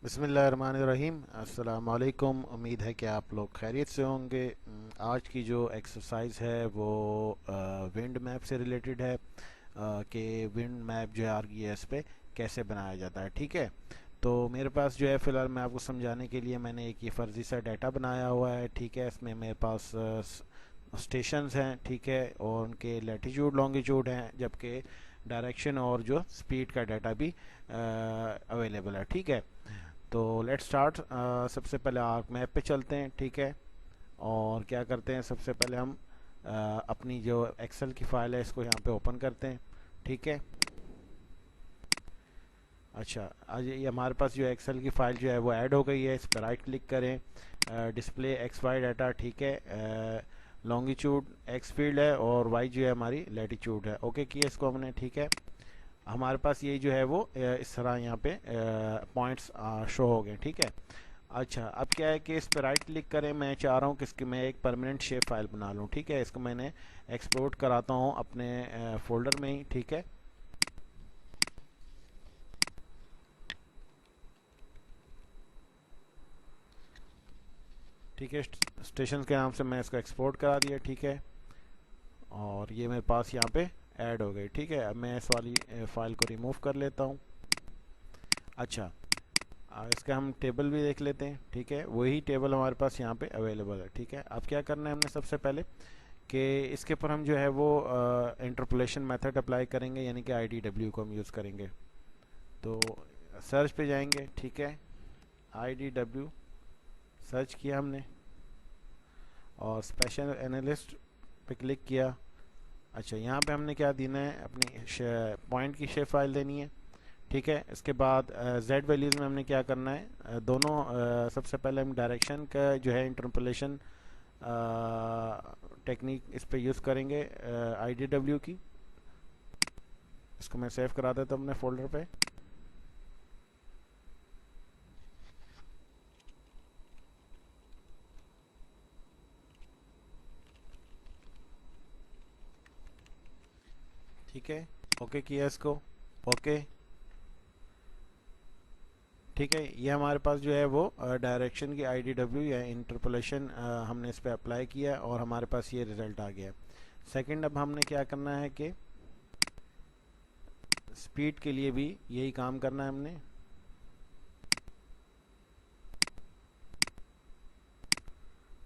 बिस्मिल्लाहिर्रहमानिर्रहीम। अस्सलाम वालेकुम। उम्मीद है कि आप लोग खैरियत से होंगे। आज की जो एक्सरसाइज है वो विंड मैप से रिलेटेड है, कि विंड मैप जो है आरजीएस पे कैसे बनाया जाता है। ठीक है, तो मेरे पास जो है फ़िलहाल मैं आपको समझाने के लिए मैंने एक ये फ़र्ज़ी सा डाटा बनाया हुआ है। ठीक है, इसमें मेरे पास स्टेशंस हैं, ठीक है, और उनके लैटिट्यूड लॉन्गिट्यूड हैं, जबकि डायरेक्शन और जो स्पीड का डाटा भी अवेलेबल है। ठीक है, तो लेट्स स्टार्ट। सबसे पहले आर्क मैप पे चलते हैं। ठीक है, और क्या करते हैं, सबसे पहले हम अपनी जो एक्सेल की फ़ाइल है इसको यहाँ पे ओपन करते हैं। ठीक है, अच्छा, आज ये हमारे पास जो एक्सेल की फ़ाइल जो है वो ऐड हो गई है। इस पर राइट क्लिक करें, डिस्प्ले एक्स वाई डाटा। ठीक है, लॉन्गिट्यूड एक्स फील्ड है और वाई जो है हमारी लैटिट्यूड है। ओके किया इसको हमने। ठीक है, हमारे पास ये जो है वो इस तरह यहाँ पे पॉइंट्स शो हो गए। ठीक है, अच्छा, अब क्या है कि इस पर राइट क्लिक करें। मैं चाह रहा हूँ कि इसकी मैं एक परमानेंट शेप फाइल बना लूँ। ठीक है, इसको मैंने एक्सपोर्ट कराता हूँ अपने फोल्डर में ही। ठीक है, ठीक है, स्टेशन के नाम से मैं इसको एक्सपोर्ट करा दिया। ठीक है, और ये मेरे पास यहाँ पे ऐड हो गई। ठीक है, अब मैं इस वाली फाइल को रिमूव कर लेता हूँ। अच्छा, इसका हम टेबल भी देख लेते हैं। ठीक है, वही टेबल हमारे पास यहाँ पे अवेलेबल है। ठीक है, अब क्या करना है हमने सबसे पहले कि इसके ऊपर हम जो है वो इंटरपोलेशन मेथड अप्लाई करेंगे, यानी कि आईडीडब्ल्यू को हम यूज़ करेंगे। तो सर्च पे जाएंगे। ठीक है, आईडीडब्ल्यू सर्च किया हमने और स्पेशल एनालिस्ट पे क्लिक किया। अच्छा, यहाँ पे हमने क्या देना है, अपनी पॉइंट की शेप फाइल देनी है। ठीक है, इसके बाद जेड वैल्यूज़ में हमने क्या करना है, दोनों सबसे पहले हम डायरेक्शन का जो है इंटरपोलेशन टेक्निक इस पे यूज़ करेंगे, आईडीडब्ल्यू की। इसको मैं सेव करा देता हूँ अपने फोल्डर पे। ठीक है, ओके किया इसको। ओके, ठीक है, ये हमारे पास जो है वो डायरेक्शन की आईडीडब्ल्यू या इंटरपोलेशन हमने इस पे अप्लाई किया और हमारे पास ये रिजल्ट आ गया। सेकंड, अब हमने क्या करना है कि स्पीड के लिए भी यही काम करना है हमने।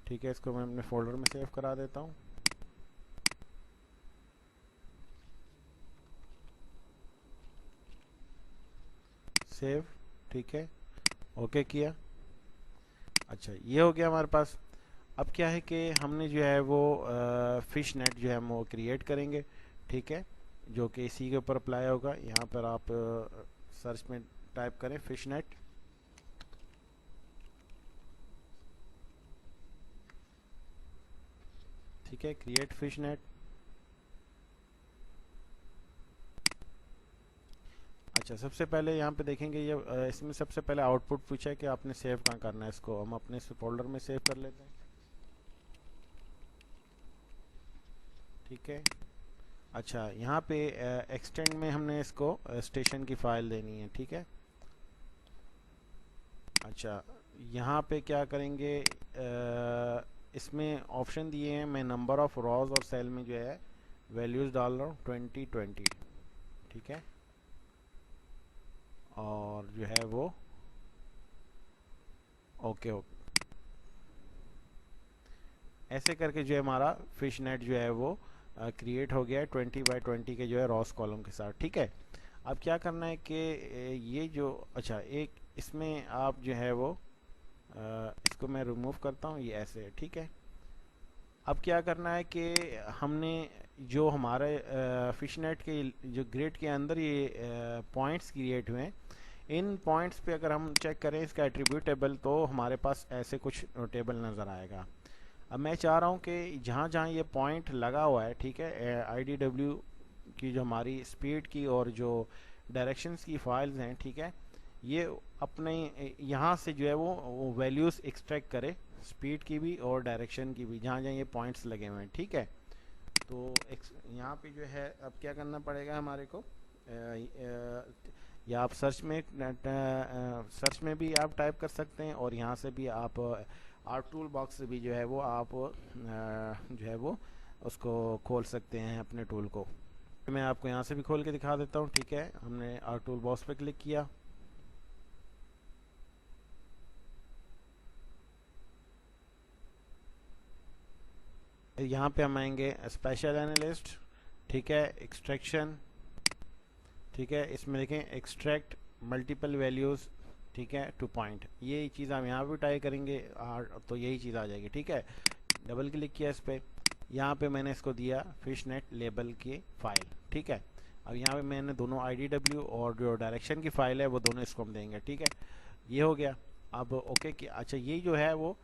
ठीक है, इसको मैं अपने फोल्डर में सेव करा देता हूँ। सेव, ठीक है, ओके किया। अच्छा, ये हो गया हमारे पास। अब क्या है कि हमने जो है वो फिश नेट जो है हम वो क्रिएट करेंगे। ठीक है, जो कि इसी के ऊपर अप्लाई होगा। यहाँ पर आप सर्च में टाइप करें फिश नेट। ठीक है, क्रिएट फिश नेट। अच्छा, सबसे पहले यहाँ पे देखेंगे ये इसमें सबसे पहले आउटपुट पूछा है कि आपने सेव कहाँ करना है। इसको हम अपने फोल्डर में सेव कर लेते हैं। ठीक है, अच्छा, यहाँ पे एक्सटेंड में हमने इसको स्टेशन की फाइल देनी है। ठीक है, अच्छा, यहाँ पे क्या करेंगे, इसमें ऑप्शन दिए हैं। मैं नंबर ऑफ रॉज और सेल में जो है वैल्यूज़ डाल रहा हूँ 2020। ठीक है, और जो है वो ओके ओके, ऐसे करके जो है हमारा फिश नेट जो है वो क्रिएट हो गया है 20 बाई 20 के जो है रॉस कॉलम के साथ। ठीक है, अब क्या करना है कि ये जो, अच्छा, एक इसमें आप जो है वो इसको मैं रिमूव करता हूँ, ये ऐसे है। ठीक है, अब क्या करना है कि हमने जो हमारे फिश नेट के जो ग्रिड के अंदर ये पॉइंट्स क्रिएट हुए हैं, इन पॉइंट्स पे अगर हम चेक करें इसका एट्रीब्यूट टेबल, तो हमारे पास ऐसे कुछ टेबल नज़र आएगा। अब मैं चाह रहा हूँ कि जहाँ जहाँ ये पॉइंट लगा हुआ है, ठीक है, आईडीडब्ल्यू की जो हमारी स्पीड की और जो डायरेक्शंस की फाइल्स हैं, ठीक है, ये अपने यहाँ से जो है वो वैल्यूज़ एक्सट्रैक्ट करे, स्पीड की भी और डायरेक्शन की भी, जहाँ जहाँ ये पॉइंट्स लगे हुए हैं। ठीक है, तो यहाँ पे जो है अब क्या करना पड़ेगा हमारे को, या आप सर्च में भी आप टाइप कर सकते हैं, और यहाँ से भी आप आर्ट टूल बॉक्स से भी जो है वो आप जो है वो उसको खोल सकते हैं अपने टूल को। मैं आपको यहाँ से भी खोल के दिखा देता हूँ। ठीक है, हमने आर्ट टूल बॉक्स पे क्लिक किया, यहाँ पे हम आएंगे स्पेशल एनालिस्ट। ठीक है, एक्सट्रैक्शन। ठीक है, इसमें देखें एक्सट्रैक्ट मल्टीपल वैल्यूज़। ठीक है, टू पॉइंट, ये चीज़ हम यहाँ पे ट्राई करेंगे तो यही चीज़ आ जाएगी। ठीक है, डबल क्लिक किया इस पर, यहाँ पे मैंने इसको दिया फिशनेट लेबल की फ़ाइल। ठीक है, अब यहाँ पे मैंने दोनों IDW और जो डायरेक्शन की फ़ाइल है वो दोनों इसको हम देंगे। ठीक है, ये हो गया। अब ओके कि अच्छा ये जो है वो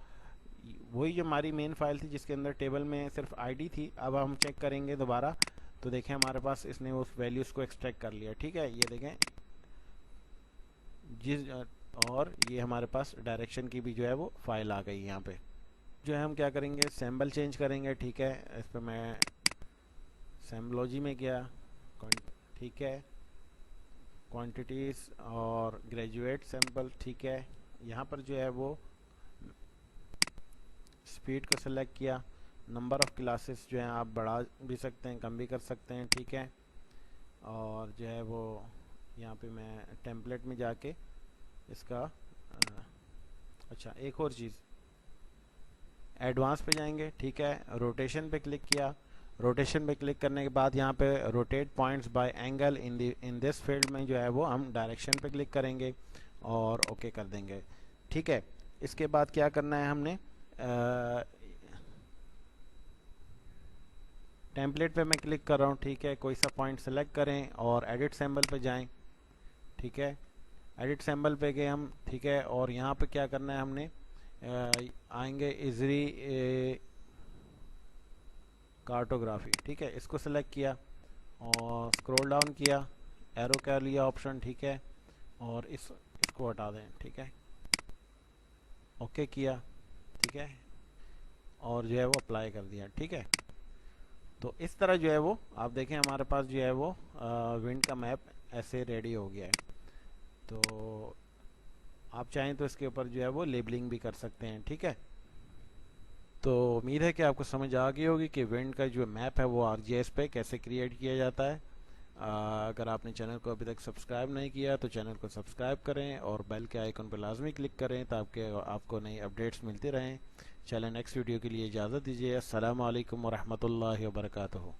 वही जो हमारी मेन फाइल थी जिसके अंदर टेबल में सिर्फ आईडी थी। अब हम चेक करेंगे दोबारा तो देखें हमारे पास इसने उस वैल्यूज़ को एक्सट्रैक्ट कर लिया। ठीक है, ये देखें और ये हमारे पास डायरेक्शन की भी जो है वो फाइल आ गई यहाँ पे। जो है हम क्या करेंगे, सैम्बल चेंज करेंगे। ठीक है, इस पर मैं सैम्बलॉजी में गया। ठीक है, क्वांटिटीज़ और ग्रेजुएट सैम्पल। ठीक है, यहाँ पर जो है वो स्पीड को सिलेक्ट किया। नंबर ऑफ़ क्लासेस जो है आप बढ़ा भी सकते हैं, कम भी कर सकते हैं। ठीक है, और जो है वो यहाँ पे मैं टेम्पलेट में जाके इसका अच्छा एक और चीज़, एडवांस पे जाएंगे। ठीक है, रोटेशन पे क्लिक किया। रोटेशन पे क्लिक करने के बाद यहाँ पे rotate points bye angle in this field में जो है वो हम डायरेक्शन पे क्लिक करेंगे और ओके कर देंगे। ठीक है, इसके बाद क्या करना है, हमने टेम्पलेट पे मैं क्लिक कर रहा हूँ। ठीक है, कोई सा पॉइंट सेलेक्ट करें और एडिट सिंबल पे जाएं। ठीक है, एडिट सिंबल पे गए हम। ठीक है, और यहाँ पे क्या करना है, हमने आएंगे इजरी कार्टोग्राफी। ठीक है, इसको सेलेक्ट किया और स्क्रॉल डाउन किया, एरो कर लिया ऑप्शन। ठीक है, और इसको हटा दें। ठीक है, ओके किया। ठीक है, और जो है वो अप्लाई कर दिया। ठीक है, तो इस तरह जो है वो आप देखें हमारे पास जो है वो विंड का मैप ऐसे रेडी हो गया है। तो आप चाहें तो इसके ऊपर जो है वो लेबलिंग भी कर सकते हैं। ठीक है, तो उम्मीद है कि आपको समझ आ गई होगी कि विंड का जो मैप है वो ArcGIS पे कैसे क्रिएट किया जाता है। अगर आपने चैनल को अभी तक सब्सक्राइब नहीं किया तो चैनल को सब्सक्राइब करें और बेल के आइकन पर लाजमी क्लिक करें ताकि आपको नई अपडेट्स मिलती रहें। चलें, नेक्स्ट वीडियो के लिए इजाज़त दीजिए। अस्सलाम वालेकुम वरहमतुल्लाहि वबरकातुहू।